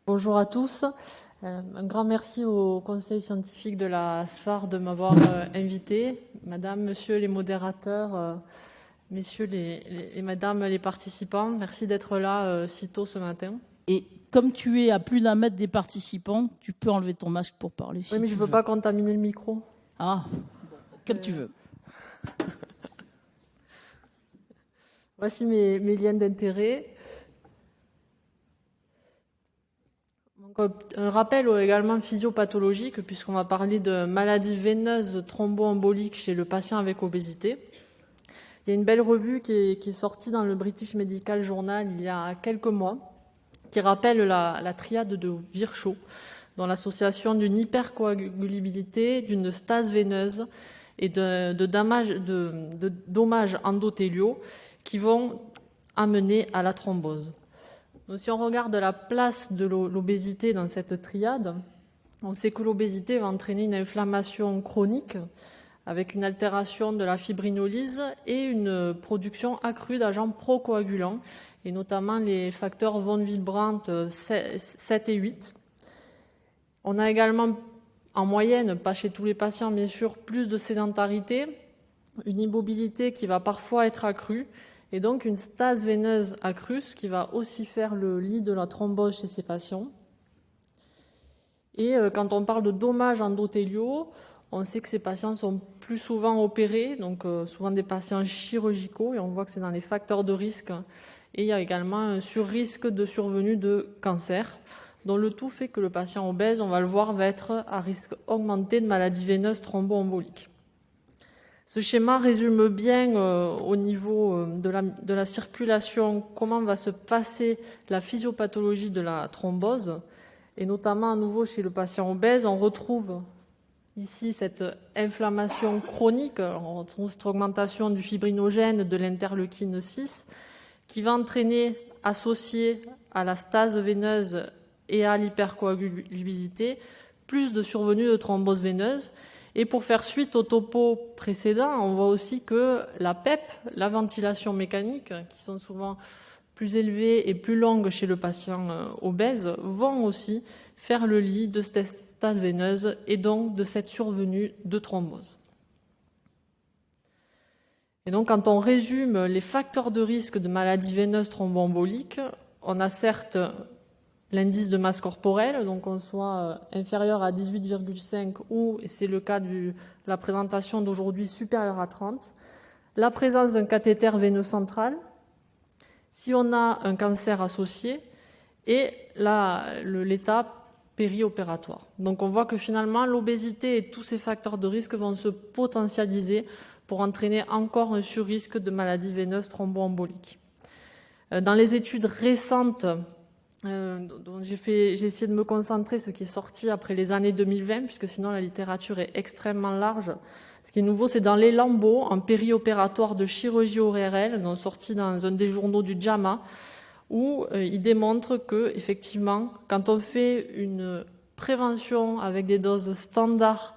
Bonjour à tous. Un grand merci au conseil scientifique de la SFAR de m'avoir invité. Madame, monsieur les modérateurs, messieurs et madame les participants, merci d'être là si tôt ce matin. Et comme tu es à plus d'un mètre des participants, tu peux enlever ton masque pour parler si Oui, mais je tu ne veux veux. pas contaminer le micro. Ah, comme tu veux. Voici mes liens d'intérêt. Un rappel également physiopathologique, puisqu'on va parler de maladies veineuses thromboemboliques chez le patient avec obésité. Il y a une belle revue qui est sortie dans le British Medical Journal il y a quelques mois, qui rappelle la triade de Virchow, dans l'association d'une hypercoagulabilité, d'une stase veineuse et de dommages endothéliaux qui vont amener à la thrombose. Donc, si on regarde la place de l'obésité dans cette triade, on sait que l'obésité va entraîner une inflammation chronique avec une altération de la fibrinolyse et une production accrue d'agents procoagulants, et notamment les facteurs von Willebrand 7 et 8. On a également, en moyenne, pas chez tous les patients bien sûr, plus de sédentarité, une immobilité qui va parfois être accrue, et donc une stase veineuse accrue, ce qui va aussi faire le lit de la thrombose chez ces patients. Et quand on parle de dommages endothéliaux, on sait que ces patients sont plus souvent opérés, donc souvent des patients chirurgicaux, et on voit que c'est dans les facteurs de risque. Et il y a également un surrisque de survenue de cancer, dont le tout fait que le patient obèse, on va le voir, va être à risque augmenté de maladies veineuses thromboemboliques. Ce schéma résume bien au niveau de la circulation comment va se passer la physiopathologie de la thrombose, et notamment à nouveau chez le patient obèse, on retrouve ici cette inflammation chronique, on retrouve cette augmentation du fibrinogène de l'interleukine 6 qui va entraîner, associé à la stase veineuse et à l'hypercoagulabilité, plus de survenue de thrombose veineuse. Et pour faire suite au topo précédent, on voit aussi que la PEP, la ventilation mécanique, qui sont souvent plus élevées et plus longues chez le patient obèse, vont aussi faire le lit de cette stase veineuse et donc de cette survenue de thrombose. Et donc, quand on résume les facteurs de risque de maladies veineuses thromboemboliques, on a certes l'indice de masse corporelle, donc qu'on soit inférieur à 18,5 ou, et c'est le cas de la présentation d'aujourd'hui, supérieur à 30, la présence d'un cathéter veineux central, si on a un cancer associé, et l'état périopératoire. Donc on voit que finalement l'obésité et tous ces facteurs de risque vont se potentialiser pour entraîner encore un surrisque de maladies veineuses thromboemboliques. Dans les études récentes, dont j'ai essayé de me concentrer, ce qui est sorti après les années 2020, puisque sinon la littérature est extrêmement large. Ce qui est nouveau, c'est dans les lambeaux en périopératoire de chirurgie ORL, donc sorti dans un des journaux du JAMA, où il démontre que, effectivement, quand on fait une prévention avec des doses standards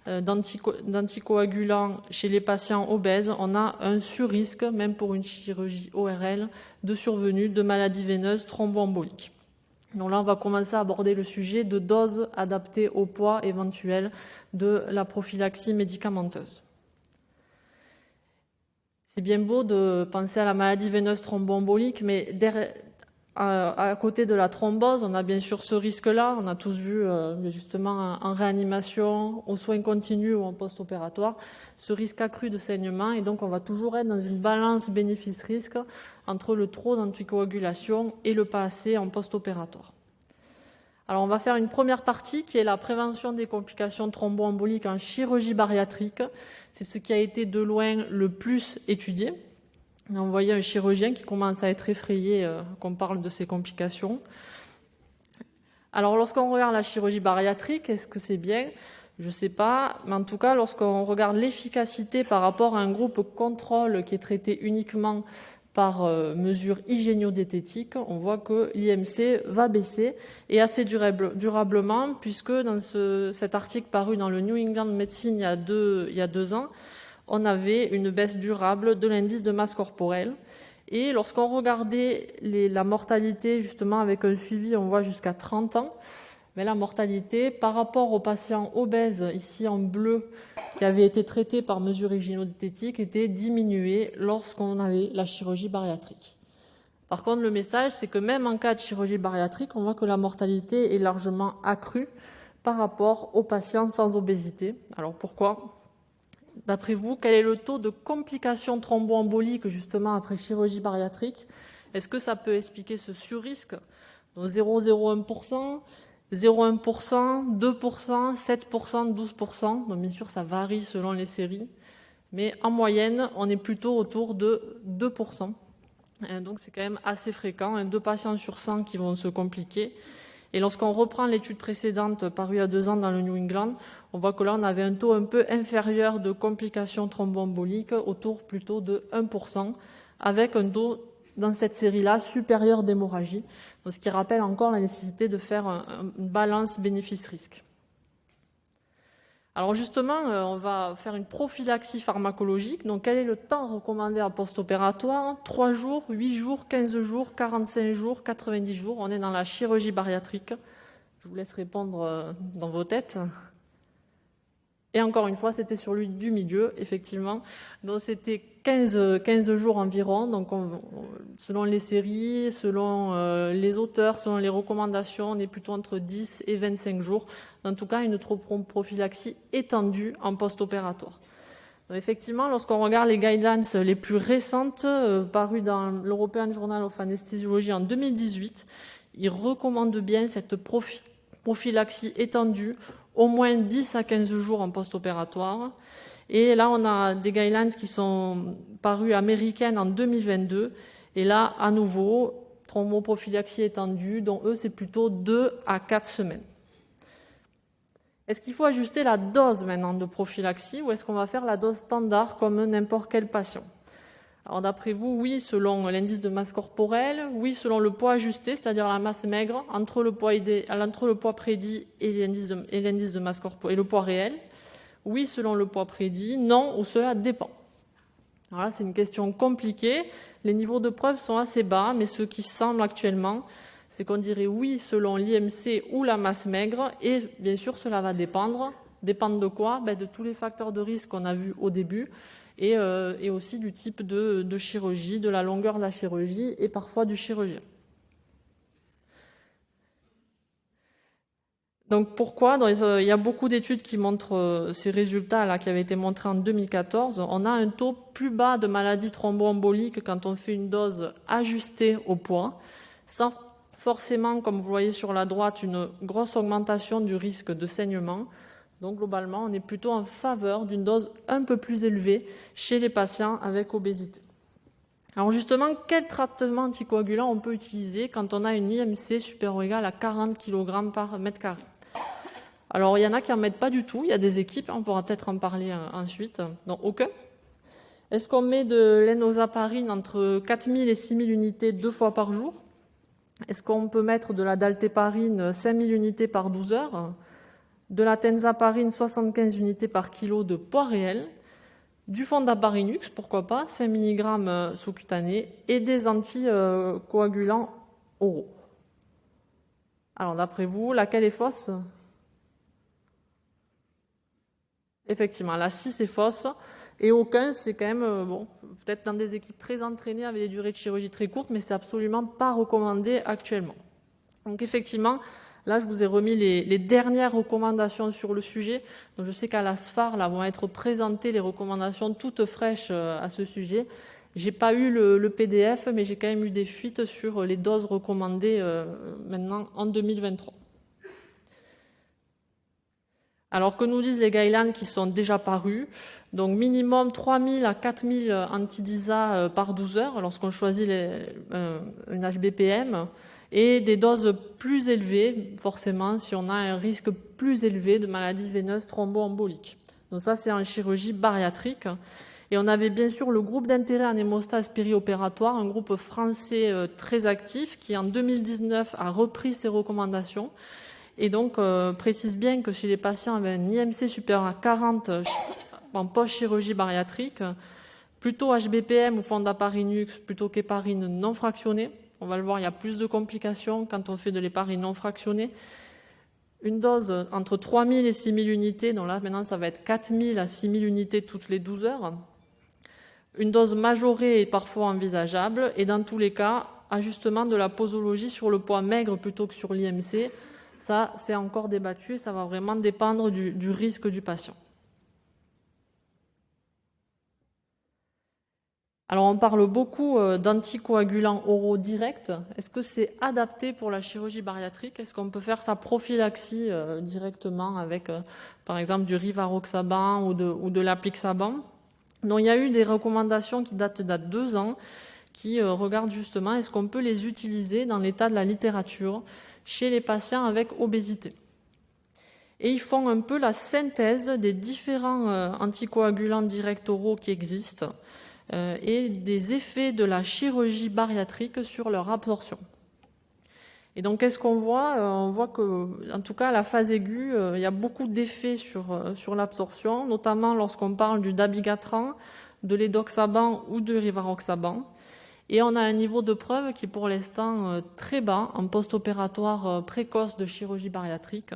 d'anticoagulants chez les patients obèses, on a un surrisque, même pour une chirurgie ORL, de survenue de maladies veineuses thromboemboliques. Donc là, on va commencer à aborder le sujet de doses adaptées au poids éventuel de la prophylaxie médicamenteuse. C'est bien beau de penser à la maladie veineuse thromboembolique, mais à côté de la thrombose, on a bien sûr ce risque-là. On a tous vu justement en réanimation, aux soins continus ou en post-opératoire, ce risque accru de saignement. Et donc, on va toujours être dans une balance bénéfice-risque entre le trop d'anticoagulation et le pas assez en post-opératoire. Alors, on va faire une première partie qui est la prévention des complications thromboemboliques en chirurgie bariatrique. C'est ce qui a été de loin le plus étudié. On voyait un chirurgien qui commence à être effrayé qu'on parle de ces complications. Alors, lorsqu'on regarde la chirurgie bariatrique, est-ce que c'est bien ? Je ne sais pas, mais en tout cas, lorsqu'on regarde l'efficacité par rapport à un groupe contrôle qui est traité uniquement par mesure hygiéno-diététique, on voit que l'IMC va baisser et assez durablement, puisque dans cet article paru dans le New England Medicine il y a 2 ans, on avait une baisse durable de l'indice de masse corporelle. Et lorsqu'on regardait la mortalité, justement, avec un suivi, on voit jusqu'à 30 ans, mais la mortalité, par rapport aux patients obèses, ici en bleu, qui avaient été traités par mesure hygiéno-diététique, était diminuée lorsqu'on avait la chirurgie bariatrique. Par contre, le message, c'est que même en cas de chirurgie bariatrique, on voit que la mortalité est largement accrue par rapport aux patients sans obésité. Alors pourquoi ? D'après vous, quel est le taux de complications thromboemboliques justement après chirurgie bariatrique? Est-ce que ça peut expliquer ce surrisque? Donc 0,01%, 0,1%, 2%, 7%, 12%. Donc bien sûr, ça varie selon les séries. Mais en moyenne, on est plutôt autour de 2%. Donc c'est quand même assez fréquent. 2 patients sur 100 qui vont se compliquer. Et lorsqu'on reprend l'étude précédente parue il y a 2 ans dans le New England, on voit que là, on avait un taux un peu inférieur de complications thromboemboliques, autour plutôt de 1%, avec un taux, dans cette série-là, supérieur d'hémorragie, ce qui rappelle encore la nécessité de faire une balance bénéfice-risque. Alors justement, on va faire une prophylaxie pharmacologique. Donc quel est le temps recommandé en post-opératoire? 3 jours, 8 jours, 15 jours, 45 jours, 90 jours. On est dans la chirurgie bariatrique. Je vous laisse répondre dans vos têtes. Et encore une fois, c'était sur lui du milieu, effectivement. Donc c'était 15 jours environ. Donc selon les séries, selon les auteurs, selon les recommandations, on est plutôt entre 10 et 25 jours. En tout cas, une prophylaxie étendue en post-opératoire. Donc, effectivement, lorsqu'on regarde les guidelines les plus récentes, parues dans l'European Journal of Anesthesiology en 2018, ils recommandent bien cette prophylaxie étendue, au moins 10 à 15 jours en post-opératoire. Et là, on a des guidelines qui sont parues américaines en 2022. Et là, à nouveau, thromboprophylaxie étendue, dont eux, c'est plutôt 2 à 4 semaines. Est-ce qu'il faut ajuster la dose maintenant de prophylaxie ou est-ce qu'on va faire la dose standard comme n'importe quel patient? Alors d'après vous, oui, selon l'indice de masse corporelle, oui, selon le poids ajusté, c'est-à-dire la masse maigre, entre le poids prédit et l'indice de masse corporelle et le poids réel. Oui, selon le poids prédit, non, ou cela dépend. Alors là, c'est une question compliquée. Les niveaux de preuve sont assez bas, mais ce qui semble actuellement, c'est qu'on dirait oui selon l'IMC ou la masse maigre, et bien sûr, cela va dépendre. Dépendre de quoi? De tous les facteurs de risque qu'on a vus au début, et aussi du type de chirurgie, de la longueur de la chirurgie et parfois du chirurgien. Donc pourquoi? Il y a beaucoup d'études qui montrent ces résultats-là qui avaient été montrés en 2014. On a un taux plus bas de maladies thromboemboliques quand on fait une dose ajustée au poids, sans forcément, comme vous voyez sur la droite, une grosse augmentation du risque de saignement. Donc globalement, on est plutôt en faveur d'une dose un peu plus élevée chez les patients avec obésité. Alors justement, quel traitement anticoagulant on peut utiliser quand on a une IMC supérieure ou égale à 40 kg par mètre carré? Alors il y en a qui n'en mettent pas du tout, il y a des équipes, on pourra peut-être en parler ensuite. Donc aucun. Est-ce qu'on met de l'enoxaparine entre 4000 et 6000 unités 2 fois par jour? Est-ce qu'on peut mettre de la daltéparine 5000 unités par 12 heures? De la tenzaparine 75 unités par kilo de poids réel, du fondaparinux, pourquoi pas, 5 mg sous-cutané, et des anticoagulants oraux. Alors d'après vous, laquelle est fausse? Effectivement, la 6 est fausse, et aucun, c'est quand même, peut-être dans des équipes très entraînées avec des durées de chirurgie très courtes, mais c'est absolument pas recommandé actuellement. Donc effectivement, là, je vous ai remis les dernières recommandations sur le sujet. Donc, je sais qu'à la SFAR, là, vont être présentées les recommandations toutes fraîches à ce sujet. J'ai pas eu le PDF, mais j'ai quand même eu des fuites sur les doses recommandées maintenant en 2023. Alors que nous disent les guidelines qui sont déjà parus, donc minimum 3000 à 4000 anti-DISA par 12 heures lorsqu'on choisit une HBPM, et des doses plus élevées, forcément, si on a un risque plus élevé de maladie veineuse thromboembolique. Donc ça, c'est en chirurgie bariatrique. Et on avait bien sûr le groupe d'intérêt en hémostase périopératoire, un groupe français très actif qui, en 2019, a repris ces recommandations. Et donc, précise bien que chez les patients avec un IMC supérieur à 40 en post-chirurgie bariatrique, plutôt HBPM ou fondaparinux plutôt qu'héparine non fractionnée. On va le voir, il y a plus de complications quand on fait de l'héparine non fractionnée. Une dose entre 3000 et 6000 unités, donc là maintenant ça va être 4000 à 6000 unités toutes les 12 heures. Une dose majorée est parfois envisageable et dans tous les cas, ajustement de la posologie sur le poids maigre plutôt que sur l'IMC. Ça, c'est encore débattu, ça va vraiment dépendre du risque du patient. Alors, on parle beaucoup d'anticoagulants oraux directs. Est-ce que c'est adapté pour la chirurgie bariatrique? Est-ce qu'on peut faire sa prophylaxie directement avec, par exemple, du rivaroxaban ou de l'apixaban? Donc, il y a eu des recommandations qui datent d'il y a 2 ans qui regardent justement est-ce qu'on peut les utiliser dans l'état de la littérature chez les patients avec obésité. Et ils font un peu la synthèse des différents anticoagulants directs oraux qui existent et des effets de la chirurgie bariatrique sur leur absorption. Et donc, qu'est-ce qu'on voit? On voit que, en tout cas, à la phase aiguë, il y a beaucoup d'effets sur l'absorption, notamment lorsqu'on parle du dabigatran, de l'édoxaban ou de rivaroxaban. Et on a un niveau de preuve qui est pour l'instant très bas en post-opératoire précoce de chirurgie bariatrique.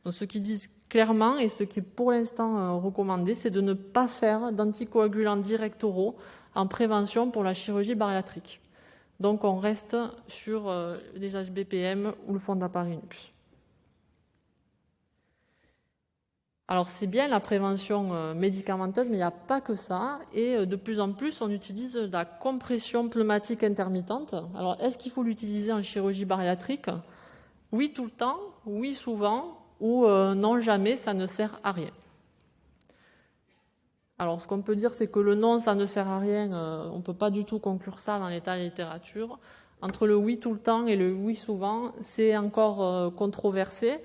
Donc, ce qu'ils disent clairement et ce qui est pour l'instant recommandé, c'est de ne pas faire d'anticoagulants directs oraux en prévention pour la chirurgie bariatrique. Donc on reste sur les HBPM ou le fondaparinux. Alors c'est bien la prévention médicamenteuse, mais il n'y a pas que ça. Et de plus en plus, on utilise la compression pneumatique intermittente. Alors est-ce qu'il faut l'utiliser en chirurgie bariatrique? Oui tout le temps, oui souvent, ou non jamais, ça ne sert à rien. Alors ce qu'on peut dire, c'est que le non, ça ne sert à rien, on ne peut pas du tout conclure ça dans l'état de la littérature. Entre le oui tout le temps et le oui souvent, c'est encore controversé.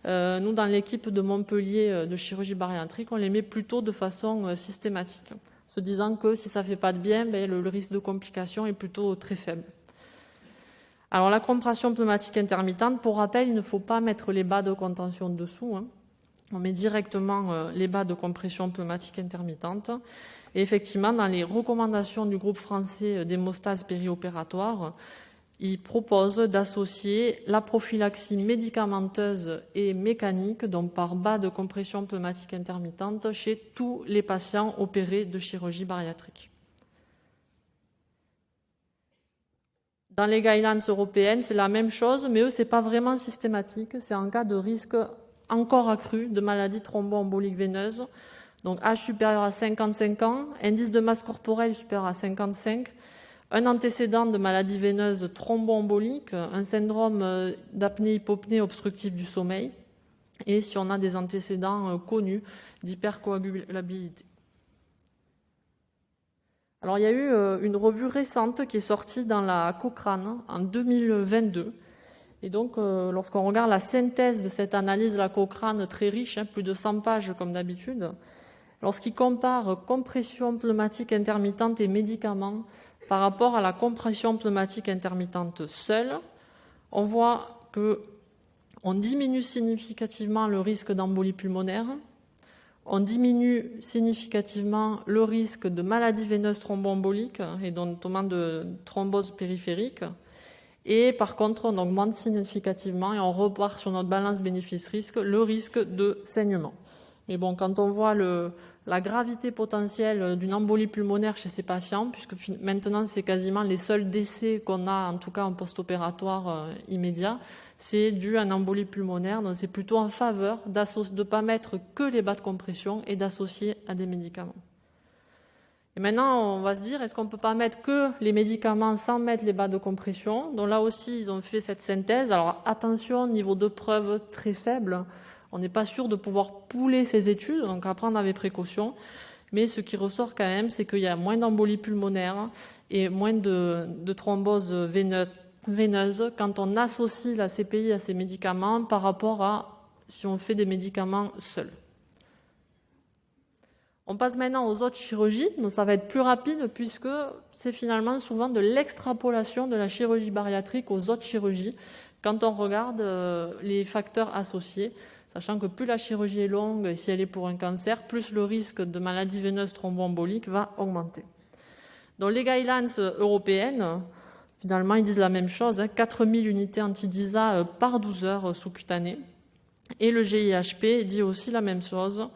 Nous, dans l'équipe de Montpellier de chirurgie bariatrique, on les met plutôt de façon systématique, se disant que si ça ne fait pas de bien, le risque de complication est plutôt très faible. Alors la compression pneumatique intermittente, pour rappel, il ne faut pas mettre les bas de contention dessous, hein. On met directement les bas de compression pneumatique intermittente. Et effectivement, dans les recommandations du groupe français d'hémostase périopératoire, il propose d'associer la prophylaxie médicamenteuse et mécanique, donc par bas de compression pneumatique intermittente, chez tous les patients opérés de chirurgie bariatrique. Dans les guidelines européennes, c'est la même chose, mais eux, ce n'est pas vraiment systématique. C'est en cas de risque encore accru de maladie thromboembolique veineuse, donc âge supérieur à 55 ans, indice de masse corporelle supérieur à 55, un antécédent de maladie veineuse thromboembolique, un syndrome d'apnée-hypopnée obstructive du sommeil, et si on a des antécédents connus d'hypercoagulabilité. Alors il y a eu une revue récente qui est sortie dans la Cochrane en 2022. Et donc, lorsqu'on regarde la synthèse de cette analyse de la Cochrane, très riche, plus de 100 pages comme d'habitude, lorsqu'il compare compression pneumatique intermittente et médicaments par rapport à la compression pneumatique intermittente seule, on voit qu'on diminue significativement le risque d'embolie pulmonaire, on diminue significativement le risque de maladie veineuse thromboembolique et notamment de thrombose périphérique. Et par contre, on augmente significativement et on repart sur notre balance bénéfice-risque le risque de saignement. Mais bon, quand on voit la gravité potentielle d'une embolie pulmonaire chez ces patients, puisque maintenant c'est quasiment les seuls décès qu'on a, en tout cas en post-opératoire immédiat, c'est dû à une embolie pulmonaire. Donc c'est plutôt en faveur de ne pas mettre que les bas de compression et d'associer à des médicaments. Et maintenant, on va se dire, est-ce qu'on ne peut pas mettre que les médicaments sans mettre les bas de compression? Donc là aussi, ils ont fait cette synthèse. Alors attention, niveau de preuve très faible. On n'est pas sûr de pouvoir pouler ces études, donc à prendre avec précaution. Mais ce qui ressort quand même, c'est qu'il y a moins d'embolie pulmonaire et moins de thrombose veineuse quand on associe la CPI à ces médicaments par rapport à si on fait des médicaments seuls. On passe maintenant aux autres chirurgies, donc ça va être plus rapide puisque c'est finalement souvent de l'extrapolation de la chirurgie bariatrique aux autres chirurgies quand on regarde les facteurs associés, sachant que plus la chirurgie est longue, et si elle est pour un cancer, plus le risque de maladie veineuse thromboembolique va augmenter. Donc les guidelines européennes, finalement, ils disent la même chose, 4000 unités anti-DISA par 12 heures sous-cutanées. Et le GIHP dit aussi la même chose.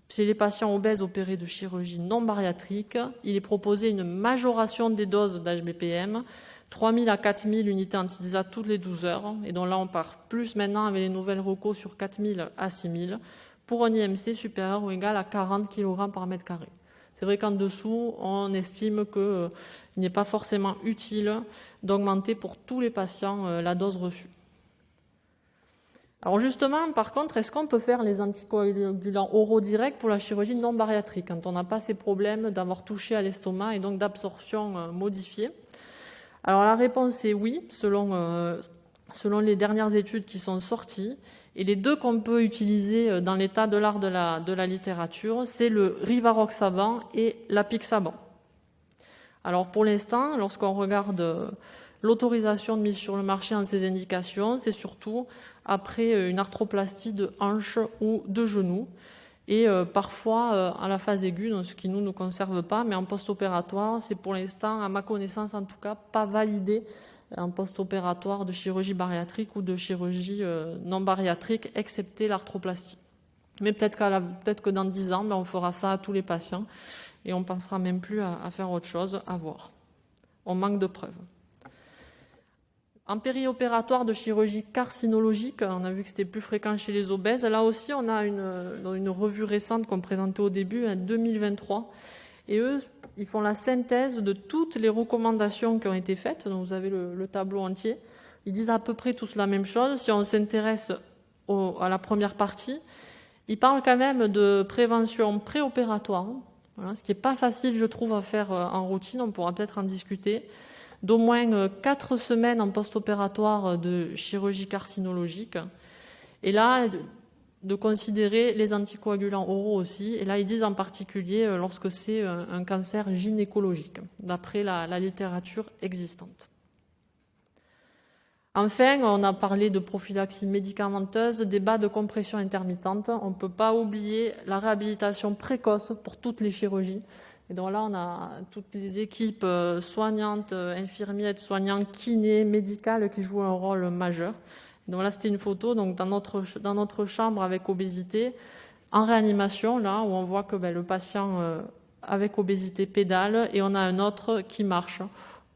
Chez les patients obèses opérés de chirurgie non bariatrique, il est proposé une majoration des doses d'HBPM, 3000 à 4000 unités anti-DISA toutes les 12 heures. Et donc là, on part plus maintenant avec les nouvelles recos sur 4000 à 6000 pour un IMC supérieur ou égal à 40 kg par mètre carré. C'est vrai qu'en dessous, on estime qu'il n'est pas forcément utile d'augmenter pour tous les patients la dose reçue. Alors justement, par contre, est-ce qu'on peut faire les anticoagulants oraux directs pour la chirurgie non bariatrique quand on n'a pas ces problèmes d'avoir touché à l'estomac et donc d'absorption modifiée? Alors la réponse est oui, selon les dernières études qui sont sorties. Et les deux qu'on peut utiliser dans l'état de l'art de la littérature, c'est le rivaroxaban et l'apixaban. Alors pour l'instant, lorsqu'on regarde l'autorisation de mise sur le marché en ces indications, c'est surtout après une arthroplastie de hanche ou de genou et parfois à la phase aiguë, donc ce qui nous ne conserve pas, mais en post-opératoire, c'est pour l'instant, à ma connaissance en tout cas, pas validé en post-opératoire de chirurgie bariatrique ou de chirurgie non bariatrique, excepté l'arthroplastie. Mais peut-être que dans 10 ans, on fera ça à tous les patients et on ne pensera même plus à faire autre chose, à voir. On manque de preuves. En périopératoire de chirurgie carcinologique, on a vu que c'était plus fréquent chez les obèses. Là aussi, on a une revue récente qu'on présentait au début, en 2023. Et eux, ils font la synthèse de toutes les recommandations qui ont été faites. Donc vous avez le tableau entier. Ils disent à peu près tous la même chose. Si on s'intéresse à la première partie, ils parlent quand même de prévention préopératoire. Voilà, ce qui n'est pas facile, je trouve, à faire en routine. On pourra peut-être en discuter. D'au moins 4 semaines en post-opératoire de chirurgie carcinologique. Et là, de considérer les anticoagulants oraux aussi. Et là, ils disent en particulier lorsque c'est un cancer gynécologique, d'après la littérature existante. Enfin, on a parlé de prophylaxie médicamenteuse, des bas de compression intermittente. On ne peut pas oublier la réhabilitation précoce pour toutes les chirurgies. Et donc là, on a toutes les équipes soignantes, infirmières, soignantes, kinés, médicales qui jouent un rôle majeur. Et donc là, c'était une photo donc dans notre chambre avec obésité, en réanimation, là, où on voit que le patient avec obésité pédale et on a un autre qui marche.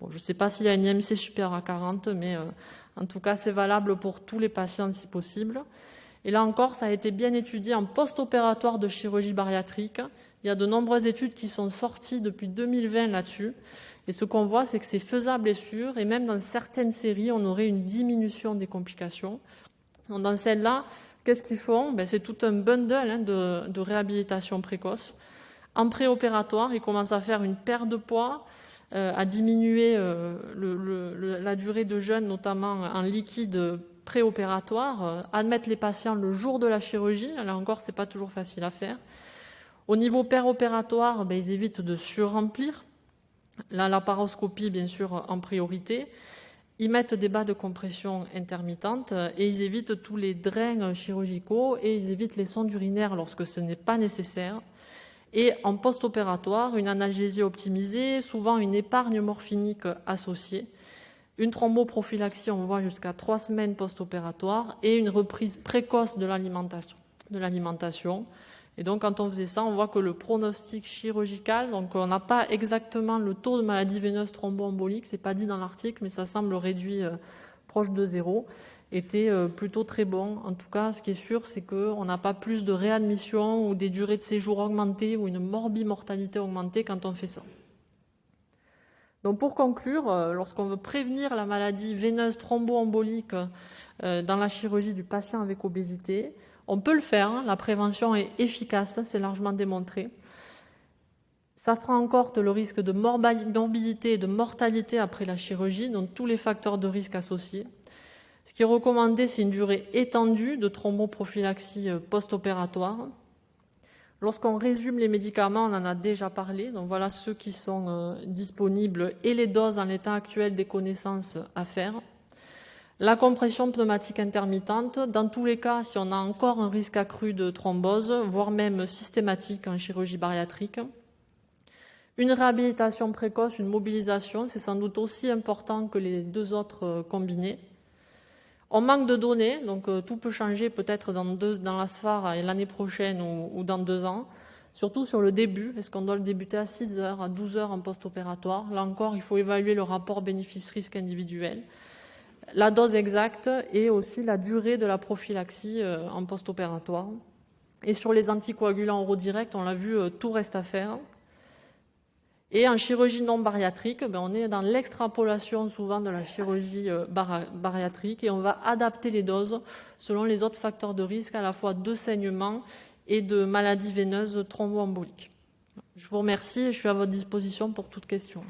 Bon, je ne sais pas s'il y a une IMC supérieure à 40, mais en tout cas, c'est valable pour tous les patients si possible. Et là encore, ça a été bien étudié en post-opératoire de chirurgie bariatrique. Il y a de nombreuses études qui sont sorties depuis 2020 là-dessus. Et ce qu'on voit, c'est que c'est faisable et sûr. Et même dans certaines séries, on aurait une diminution des complications. Donc dans celle-là, qu'est-ce qu'ils font? C'est tout un bundle de réhabilitation précoce. En préopératoire, ils commencent à faire une perte de poids, à diminuer la durée de jeûne, notamment en liquide préopératoire, admettre les patients le jour de la chirurgie. Là encore, ce n'est pas toujours facile à faire. Au niveau péropératoire, ils évitent de surremplir. La laparoscopie, bien sûr, en priorité. Ils mettent des bas de compression intermittentes et ils évitent tous les drains chirurgicaux et ils évitent les sondes urinaires lorsque ce n'est pas nécessaire. Et en post-opératoire, une analgésie optimisée, souvent une épargne morphinique associée, une thromboprophylaxie, on voit jusqu'à 3 semaines post-opératoire et une reprise précoce de l'alimentation. Et donc, quand on faisait ça, on voit que le pronostic chirurgical, donc on n'a pas exactement le taux de maladie veineuse thromboembolique, c'est pas dit dans l'article, mais ça semble réduit proche de 0, était plutôt très bon. En tout cas, ce qui est sûr, c'est qu'on n'a pas plus de réadmission ou des durées de séjour augmentées ou une morbimortalité augmentée quand on fait ça. Donc pour conclure, lorsqu'on veut prévenir la maladie veineuse thromboembolique dans la chirurgie du patient avec obésité, on peut le faire, la prévention est efficace, c'est largement démontré. Ça prend en compte le risque de morbidité et de mortalité après la chirurgie, donc tous les facteurs de risque associés. Ce qui est recommandé, c'est une durée étendue de thromboprophylaxie post-opératoire. Lorsqu'on résume les médicaments, on en a déjà parlé, donc voilà ceux qui sont disponibles et les doses en l'état actuel des connaissances à faire. La compression pneumatique intermittente, dans tous les cas, si on a encore un risque accru de thrombose, voire même systématique en chirurgie bariatrique. Une réhabilitation précoce, une mobilisation, c'est sans doute aussi important que les deux autres combinés. On manque de données, donc tout peut changer peut-être dans la SPHAR et l'année prochaine ou dans 2 ans. Surtout sur le début, est-ce qu'on doit le débuter à 6 heures, à 12 heures en post-opératoire? Là encore, il faut évaluer le rapport bénéfice-risque individuel, la dose exacte et aussi la durée de la prophylaxie en post-opératoire. Et sur les anticoagulants oraux directs, on l'a vu, tout reste à faire. Et en chirurgie non bariatrique, on est dans l'extrapolation souvent de la chirurgie bariatrique et on va adapter les doses selon les autres facteurs de risque, à la fois de saignement et de maladies veineuses thromboemboliques. Je vous remercie et je suis à votre disposition pour toute question.